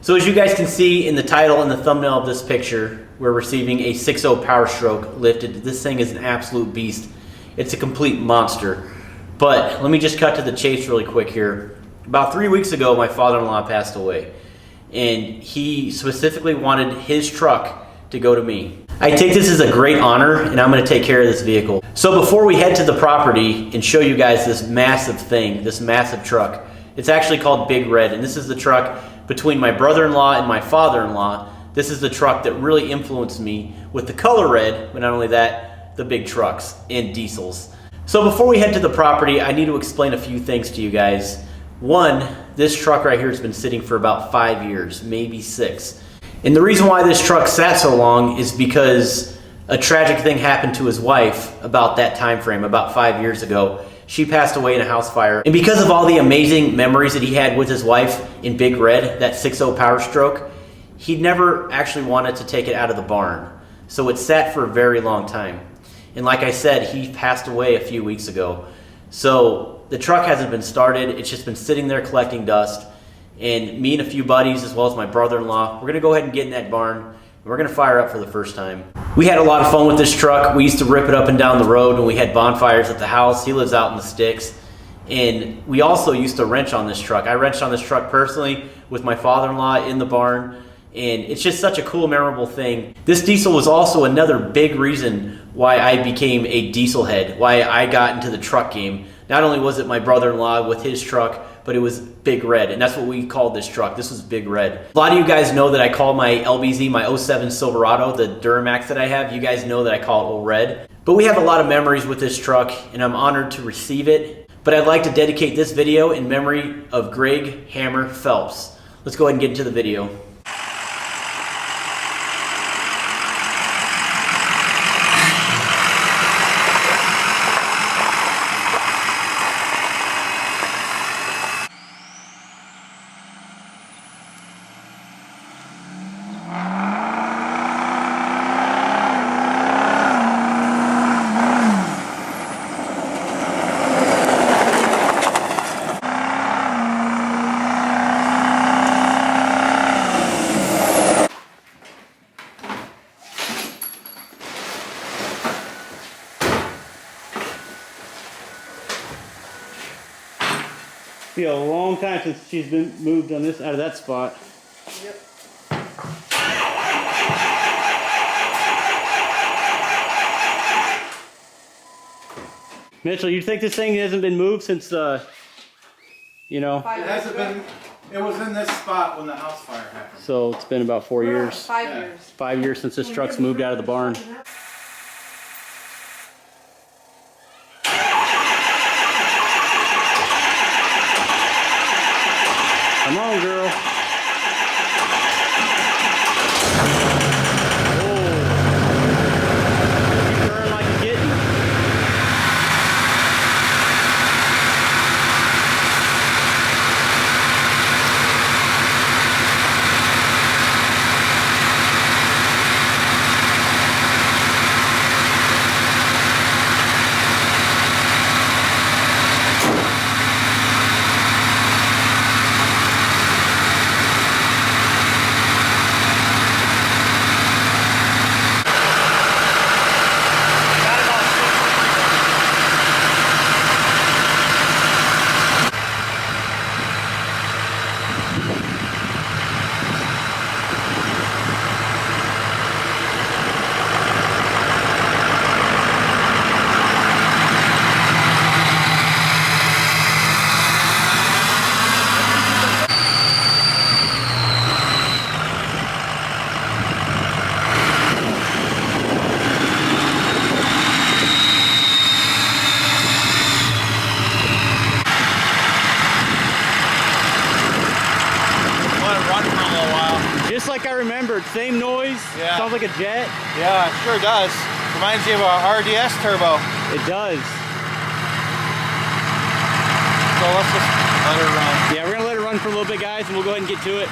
So as you guys can see in the title and the thumbnail of this picture, we're receiving a 6.0 Powerstroke lifted. This thing is an absolute beast. It's a complete monster. But let me just cut to the chase really quick here. About 3 weeks ago, my father-in-law passed away. And he specifically wanted his truck to go to me. I take this as a great honor, and I'm going to take care of this vehicle. So before we head to the property and show you guys this massive thing, this massive truck, it's actually called Big Red, and this is the truck between my brother-in-law and my father-in-law. This is the truck that really influenced me with the color red, but not only that, the big trucks and diesels. So before we head to the property, I need to explain a few things to you guys. One, this truck right here has been sitting for about 5 years, maybe 6. And the reason why this truck sat so long is because a tragic thing happened to his wife about that time frame, about 5 years ago. She passed away in a house fire. And because of all the amazing memories that he had with his wife in Big Red, that 6.0 Powerstroke, he never actually wanted to take it out of the barn. So it sat for a very long time. And like I said, he passed away a few weeks ago. So the truck hasn't been started. It's just been sitting there collecting dust. And me and a few buddies, as well as my brother-in-law, we're gonna go ahead and get in that barn, and we're gonna fire up for the first time. We had a lot of fun with this truck. We used to rip it up and down the road when we had bonfires at the house. He lives out in the sticks. And we also used to wrench on this truck. I wrenched on this truck personally with my father-in-law in the barn. And it's just such a cool, memorable thing. This diesel was also another big reason why I became a diesel head, why I got into the truck game. Not only was it my brother-in-law with his truck, but it was Big Red, and that's what we called this truck. This was Big Red. A lot of you guys know that I call my LBZ, my 07 Silverado, the Duramax that I have, you guys know that I call it Old Red. But we have a lot of memories with this truck, and I'm honored to receive it. But I'd like to dedicate this video in memory of Greg Hammer Phelps. Let's go ahead and get into the video. Be a long time since she's been moved on this out of that spot. Yep. Mitchell, you think this thing hasn't been moved since you know? It hasn't been. It was in this spot when the house fire happened. So it's been about 4 years. 5 years. 5 years since this truck's moved out of the barn. Come on, girl. Oh. You burn like a kitten. Just like I remembered, same noise, yeah. Sounds like a jet. Yeah, it sure does. Reminds you of a RDS turbo. It does. So let's just let her run. Yeah, we're gonna let it run for a little bit, guys, and we'll go ahead and get to it.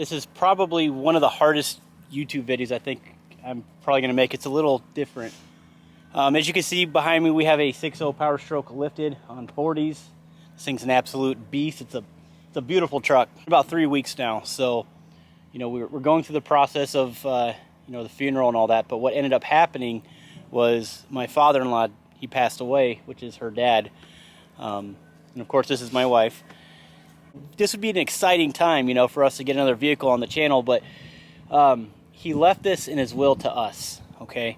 This is probably one of the hardest YouTube videos I think I'm probably going to make. It's a little different. As you can see behind me, we have a 6.0 Powerstroke lifted on 40s. This thing's an absolute beast. It's a beautiful truck. About 3 weeks now, so you know we're going through the process of you know, the funeral and all that. But what ended up happening was my father-in-law, he passed away, which is her dad, and of course this is my wife. This would be an exciting time, you know, for us to get another vehicle on the channel, but he left this in his will to us, okay?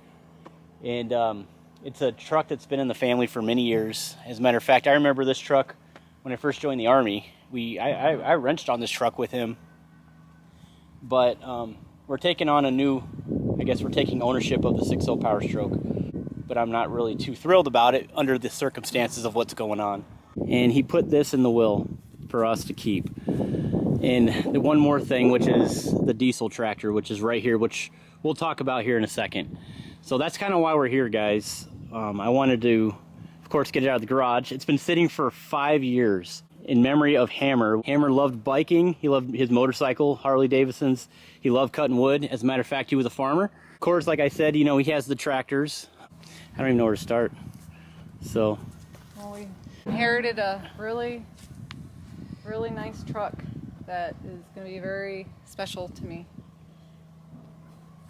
And it's a truck that's been in the family for many years. As a matter of fact, I remember this truck when I first joined the Army. I wrenched on this truck with him, but we're taking on a new, I guess we're taking ownership of the 6.0 Powerstroke, but I'm not really too thrilled about it under the circumstances of what's going on. And he put this in the will for us to keep. And the one more thing, which is the diesel tractor, which is right here, which we'll talk about here in a second. So that's kind of why we're here, guys. I wanted to, of course, get it out of the garage. It's been sitting for 5 years in memory of Hammer. Hammer loved biking. He loved his motorcycle, Harley Davidsons. He loved cutting wood. As a matter of fact, he was a farmer. Of course, like I said, you know, he has the tractors. I don't even know where to start. So. Well, we inherited a really nice truck that is going to be very special to me.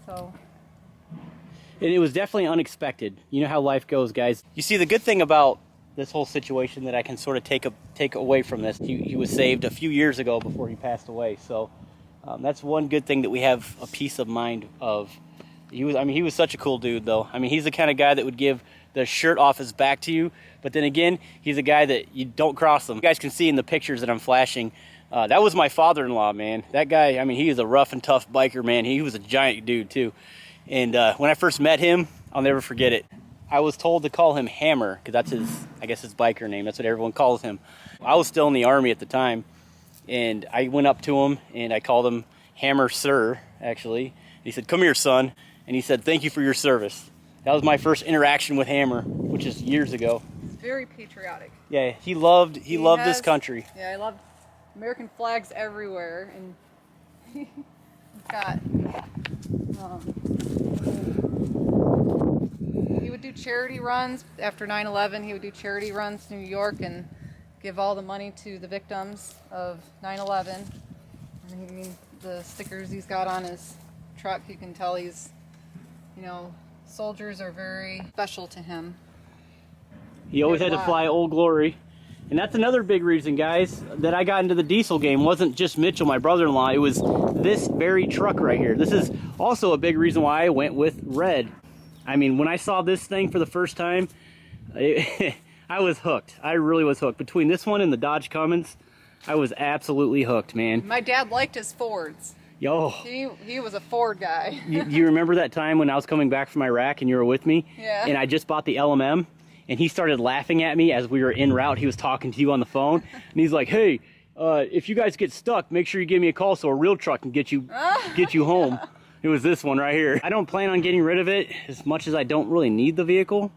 So. And it was definitely unexpected. You know how life goes, guys. You see, the good thing about this whole situation that I can sort of take away from this, he was saved a few years ago before he passed away. So that's one good thing that we have a peace of mind of. He was such a cool dude, though. I mean, he's the kind of guy that would give the shirt off his back to you. But then again, he's a guy that you don't cross him. You guys can see in the pictures that I'm flashing. That was my father-in-law, man. That guy, I mean, he is a rough and tough biker, man. He was a giant dude, too. And when I first met him, I'll never forget it. I was told to call him Hammer, because that's his, I guess, his biker name. That's what everyone calls him. I was still in the Army at the time, and I went up to him, and I called him Hammer Sir, actually. He said, "Come here, son." And he said, "Thank you for your service." That was my first interaction with Hammer, which is years ago. He's very patriotic. Yeah, he loved this country. Yeah, I loved American flags everywhere, and he's got. He would do charity runs after 9/11. He would do charity runs to New York and give all the money to the victims of 9/11. And the stickers he's got on his truck, you can tell he's, you know, soldiers are very special to him. He always had to fly Old Glory. And that's another big reason, guys, that I got into the diesel game. Wasn't just Mitchell, my brother-in-law. It was this very truck right here. This is also a big reason why I went with red. I mean, when I saw this thing for the first time, I was hooked. I really was hooked. Between this one and the Dodge Cummins, I was absolutely hooked, man. My dad liked his Fords. Yo. He was a Ford guy. you remember that time when I was coming back from Iraq and you were with me? Yeah. And I just bought the LMM? And he started laughing at me as we were en route. He was talking to you on the phone. And he's like, "Hey, if you guys get stuck, make sure you give me a call so a real truck can get you home." It was this one right here. I don't plan on getting rid of it as much as I don't really need the vehicle.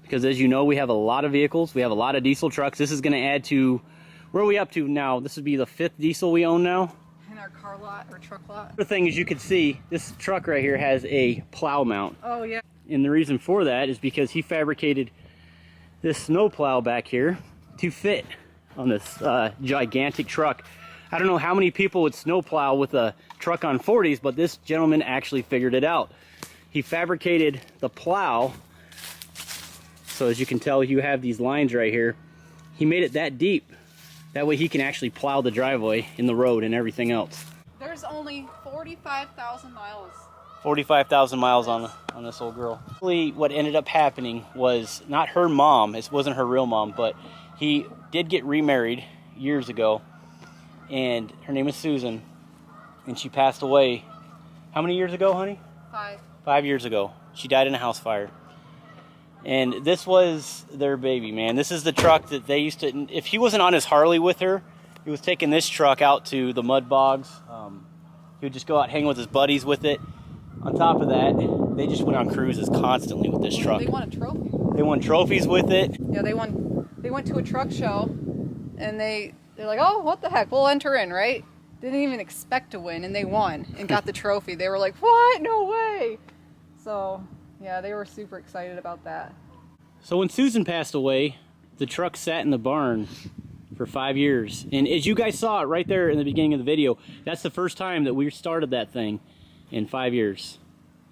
Because as you know, we have a lot of vehicles. We have a lot of diesel trucks. This is going to add to, where are we up to now? This would be the 5th diesel we own now. In our car lot or truck lot. The thing is, you can see, this truck right here has a plow mount. Oh, yeah. And the reason for that is because he fabricated this snow plow back here to fit on this gigantic truck. I don't know how many people would snow plow with a truck on 40s, but this gentleman actually figured it out. He fabricated the plow, so as you can tell, you have these lines right here. He made it that deep. That way he can actually plow the driveway in the road and everything else. There's only 45,000 miles. 45,000 miles on this old girl. What ended up happening was not her mom, it wasn't her real mom, but he did get remarried years ago, and her name is Susan, and she passed away, how many years ago, honey? 5. 5 years ago. She died in a house fire. And this was their baby, man. This is the truck that they used to, if he wasn't on his Harley with her, he was taking this truck out to the mud bogs. He would just go out hang with his buddies with it. On top of that, they just went on cruises constantly with this truck. They won a trophy. They won trophies with it. Yeah, they went to a truck show, and they're like, "Oh, what the heck? We'll enter in, right?" didn't even expect to win, and they won and got the trophy. They were like, what? No way. So yeah, they were super excited about that. So when Susan passed away, the truck sat in the barn for 5 years. And as you guys saw it right there in the beginning of the video, that's the first time that we started that thing in 5 years.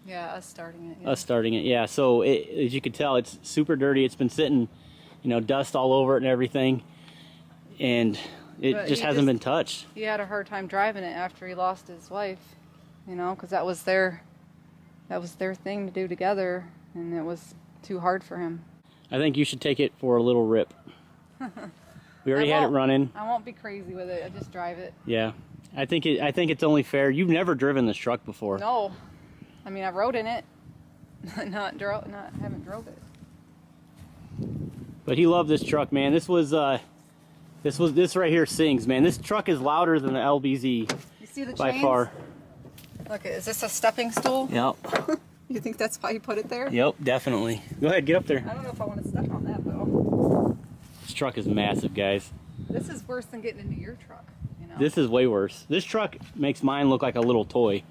Yeah, us starting it. Yeah. Us starting it, yeah. So as you can tell, it's super dirty. It's been sitting, you know, dust all over it and everything. And it just hasn't been touched. He had a hard time driving it after he lost his wife, you know, because that was their thing to do together, and it was too hard for him. I think you should take it for a little rip. We already had it running. I won't be crazy with it. I just drive it. Yeah, I think it's only fair. You've never driven this truck before. No, I mean I rode in it, haven't drove it. But he loved this truck, man. This right here sings, man. This truck is louder than the LBZ. You see the by chains? far. Look, is this a stepping stool? Yep. You think that's why you put it there? Yep, definitely. Go ahead, get up there. I don't know if I want to step on that though. This truck is massive, guys. This is worse than getting into your truck, you know? This is way worse. This truck makes mine look like a little toy.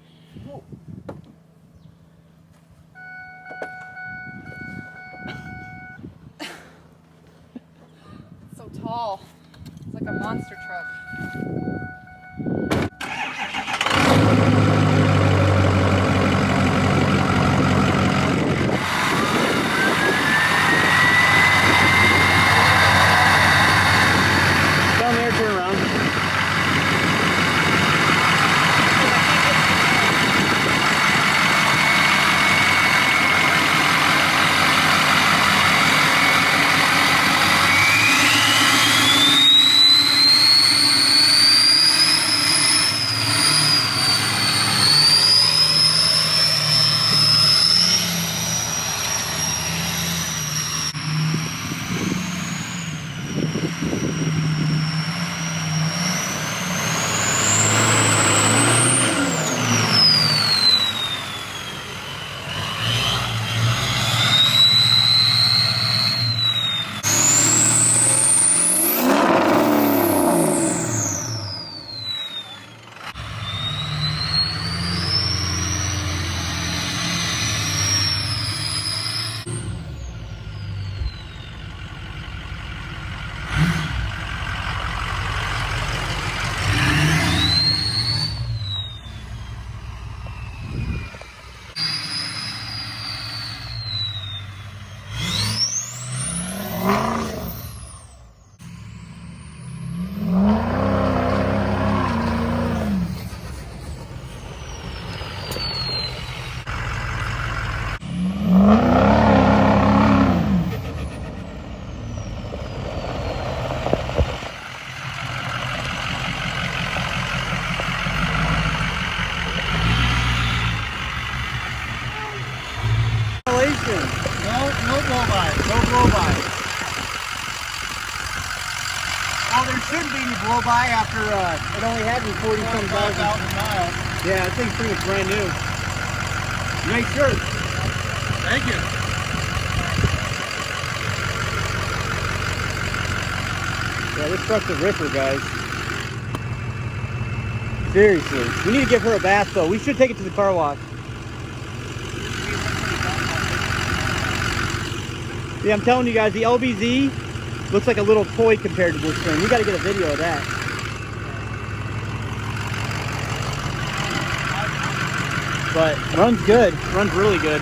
Whoa. It's so tall. It's like a monster truck. Blow by after it only had me 40-some thousand miles. Yeah, I think it's pretty much brand new. Nice shirt. Thank you. Yeah, this truck's a ripper, guys. Seriously. We need to give her a bath, though. We should take it to the car wash. Yeah, I'm telling you guys, the LBZ looks like a little toy compared to this thing. We got to get a video of that. But runs good. Runs really good.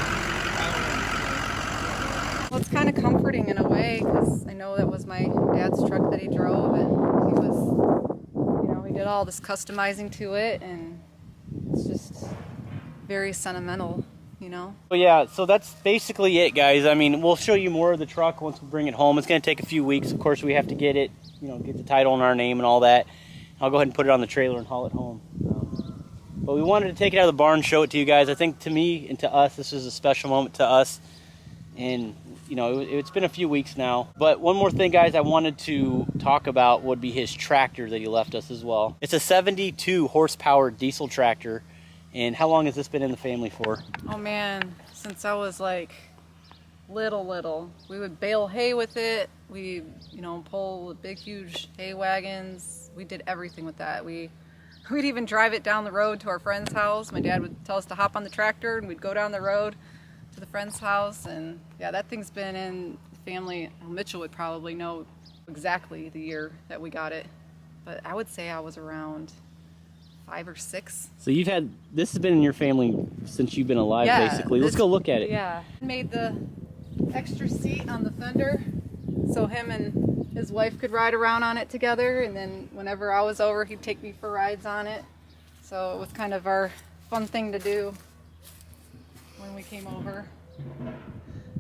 Well, it's kind of comforting in a way because I know that was my dad's truck that he drove, and he was, you know, he did all this customizing to it, and it's just very sentimental, you know. Well, yeah, so that's basically it, guys. I mean, we'll show you more of the truck once we bring it home. It's going to take a few weeks. Of course, we have to get it, you know, get the title in our name and all that. I'll go ahead and put it on the trailer and haul it home. But we wanted to take it out of the barn and show it to you guys. I think to me and to us, this is a special moment to us. And, you know, it's been a few weeks now. But one more thing, guys, I wanted to talk about would be his tractor that he left us as well. It's a 72 horsepower diesel tractor. And how long has this been in the family for? Oh man, since I was like little. We would bale hay with it. We, you know, pull big huge hay wagons. We did everything with that. We We'd even drive it down the road to our friend's house. My dad would tell us to hop on the tractor and we'd go down the road to the friend's house. And yeah, that thing's been in the family. Mitchell would probably know exactly the year that we got it. But I would say I was around 5 or 6. So you've had, this has been in your family since you've been alive, Yeah, basically. Let's go look at it. Yeah. Made the extra seat on the fender so him and his wife could ride around on it together, and then whenever I was over, he'd take me for rides on it. So it was kind of our fun thing to do when we came over.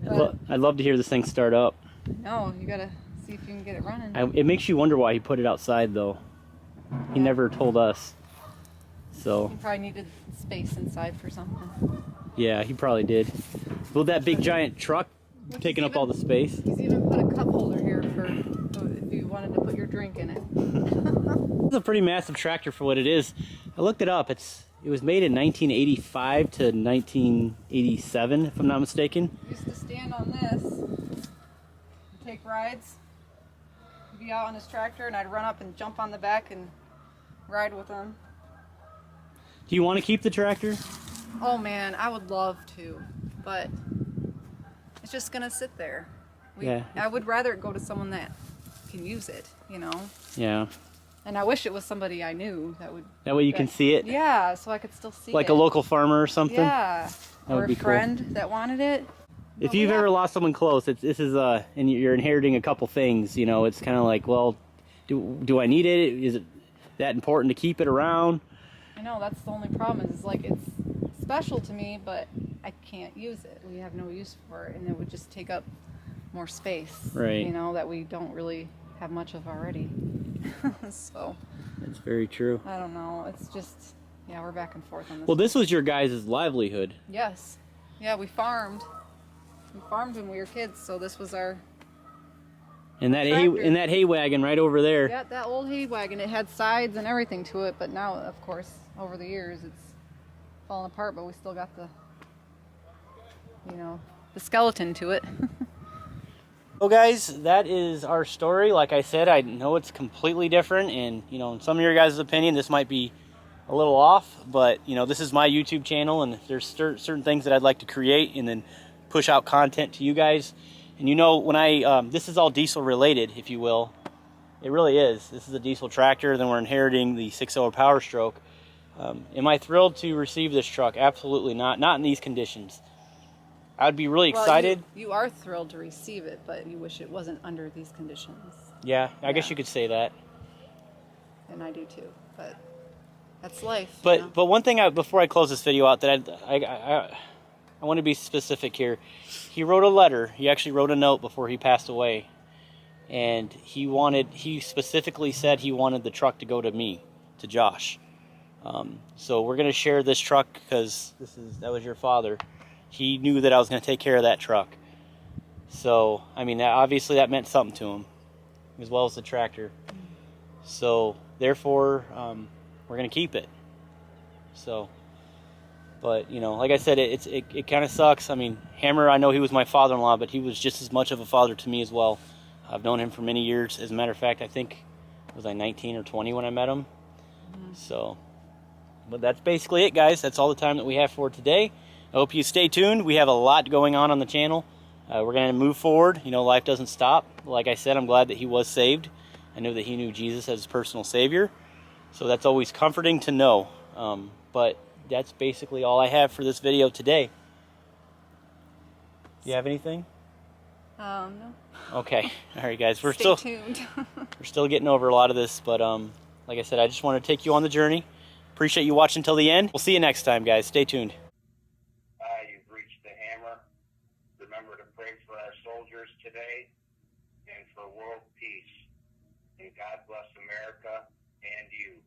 But, I'd love to hear this thing start up. no, you gotta see if you can get it running. It makes you wonder why he put it outside, though. He never told us. So He probably needed space inside for something. yeah, he probably did. Well, that big giant truck taking up all the space. He's even put a cup holder here for if you wanted to put your drink in it. It's a pretty massive tractor for what it is. I looked it up. It was made in 1985 to 1987, if I'm not mistaken. Used to stand on this and take rides. He'd be out on his tractor and I'd run up and jump on the back and ride with him. Do you want to keep the tractor? Oh man, I would love to, but it's just gonna sit there. Yeah. I would rather it go to someone that can use it, you know? Yeah. And I wish it was somebody I knew that would... That way you can see it? Yeah, so I could still see Like it. a local farmer or something? Yeah. That would Or be a cool. friend that wanted it. If But we you've have- ever lost someone close, this is and you're inheriting a couple things, you know, it's kind of like, well, do I need it? Is it that important to keep it around? I know, that's the only problem is like it's special to me, but I can't use it. We have no use for it, and it would just take up more space. Right. You know, that we don't really have much of already. So, That's very true. I don't know. It's just, yeah, we're back and forth on this. Well, this was your guys' livelihood. Yes. Yeah, we farmed. We farmed when we were kids, so this was our... And that Tractor. hay wagon right over there. Yeah, that old hay wagon, it had sides and everything to it, but now, of course, over the years, it's fallen apart, but we still got the, you know, the skeleton to it. Well, guys, that is our story. Like I said, I know it's completely different, and, you know, in some of your guys' opinion, this might be a little off, but, you know, this is my YouTube channel, and there's certain things that I'd like to create and then push out content to you guys. And you know, when this is all diesel related, if you will. It really is. This is a diesel tractor, then we're inheriting the 6.0 Powerstroke. Am I thrilled to receive this truck? Absolutely not. Not in these conditions. I'd be really excited. You are thrilled to receive it, but you wish it wasn't under these conditions. Yeah, I guess you could say that. And I do too, but that's life. you But know? but one thing before I close this video out that I want to be specific here. He wrote a letter. He actually wrote a note before he passed away, and he specifically said he wanted the truck to go to me, to Josh. So we're gonna share this truck because that was your father. He knew that I was gonna take care of that truck. So I mean, obviously that meant something to him, as well as the tractor. So therefore, we're gonna keep it. So. But, you know, like I said, it kind of sucks. I mean, Hammer, I know he was my father-in-law, but he was just as much of a father to me as well. I've known him for many years. As a matter of fact, I think, was I 19 or 20 when I met him? Mm-hmm. So, but that's basically it, guys. That's all the time that we have for today. I hope you stay tuned. We have a lot going on the channel. We're going to move forward. You know, life doesn't stop. Like I said, I'm glad that he was saved. I know that he knew Jesus as his personal Savior. So that's always comforting to know. But that's basically all I have for this video today. Do you have anything? No. Okay. All right, guys. We're Stay tuned. we're still getting over a lot of this, but like I said, I just want to take you on the journey. Appreciate you watching till the end. We'll see you next time, guys. Stay tuned. You've reached the Hammer. Remember to pray for our soldiers today and for world peace. And God bless America and you.